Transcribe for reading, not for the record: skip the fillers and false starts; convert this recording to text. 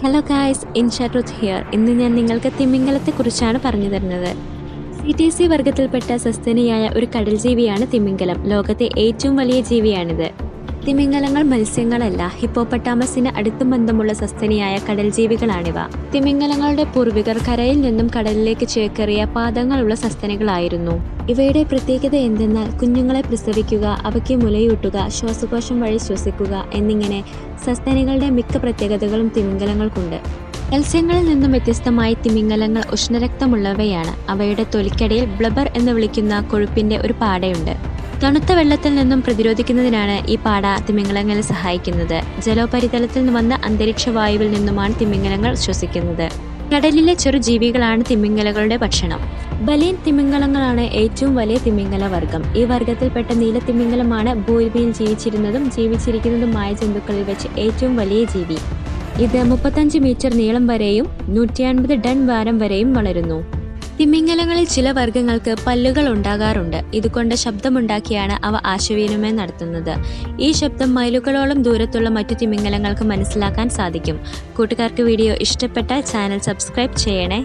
Hello guys, ഇൻഷാട്രുത്ത് here. ഇന്ന് ഞാൻ നിങ്ങൾക്ക് തിമിംഗലത്തെക്കുറിച്ചാണ് പറഞ്ഞു തരുന്നത്. CTC വർഗത്തിൽപ്പെട്ട സസ്തനിയായ ഒരു കടൽ ജീവിയാണ് തിമിംഗലം. ലോകത്തെ ഏറ്റവും വലിയ ജീവിയാണിത്. തിമിംഗലങ്ങൾ മത്സ്യങ്ങളല്ല, ഹിപ്പോപ്പൊട്ടാമസിന് അടുത്തും ബന്ധമുള്ള സസ്തനിയായ കടൽ ജീവികളാണിവ. തിമിംഗലങ്ങളുടെ പൂർവികർ കരയിൽ നിന്നും കടലിലേക്ക് ചേക്കേറിയ പാദങ്ങളുള്ള സസ്തനികളായിരുന്നു. ഇവയുടെ പ്രത്യേകത എന്തെന്നാൽ കുഞ്ഞുങ്ങളെ പ്രസവിക്കുക, അവയ്ക്ക് മുലയൂട്ടുക, ശ്വാസകോശം വഴി ശ്വസിക്കുക എന്നിങ്ങനെ സസ്തനികളുടെ മിക്ക പ്രത്യേകതകളും തിമിംഗലങ്ങൾക്കുണ്ട്. മത്സ്യങ്ങളിൽ നിന്നും വ്യത്യസ്തമായി തിമിംഗലങ്ങൾ ഉഷ്ണരക്തമുള്ളവയാണ്. അവയുടെ തൊലിക്കടിയിൽ ബ്ലബർ എന്ന് വിളിക്കുന്ന കൊഴുപ്പിന്റെ ഒരു പാടയുണ്ട്. തണുത്ത വെള്ളത്തിൽ നിന്നും പ്രതിരോധിക്കുന്നതിനാണ് ഈ പാട തിമിംഗലങ്ങളെ സഹായിക്കുന്നത്. ജലോപരിതലത്തിൽ വന്ന അന്തരീക്ഷ വായുവിൽ നിന്നുമാണ് തിമിംഗലങ്ങൾ ശ്വസിക്കുന്നത്. കടലിലെ ചെറു ജീവികളാണ് തിമിംഗലങ്ങളുടെ ഭക്ഷണം. ബലീൻ തിമിംഗലങ്ങളാണ് ഏറ്റവും വലിയ തിമിംഗല വർഗം. ഈ വർഗത്തിൽപ്പെട്ട നീലത്തിമിംഗലമാണ് ഭൂമിയിൽ ജീവിച്ചിരിക്കുന്നതുമായ ജന്തുക്കളിൽ വെച്ച് ഏറ്റവും വലിയ ജീവി. ഇത് 35 മീറ്റർ നീളം വരെയും 150 ടൺ ഭാരം വരെയും വളരുന്നു. തിമിംഗലങ്ങളിൽ ചില വർഗ്ഗങ്ങൾക്ക് പല്ലുകൾ ഉണ്ടാകാറുണ്ട്. ഇതുകൊണ്ട് ശബ്ദമുണ്ടാക്കിയാണ് അവ ആശയവിനിമയം നടത്തുന്നത്. ഈ ശബ്ദം മൈലുകളോളം ദൂരത്തുള്ള മറ്റു തിമിംഗലങ്ങൾക്ക് മനസ്സിലാക്കാൻ സാധിക്കും. കൂട്ടുകാർക്ക് വീഡിയോ ഇഷ്ടപ്പെട്ടാൽ ചാനൽ സബ്സ്ക്രൈബ് ചെയ്യണേ.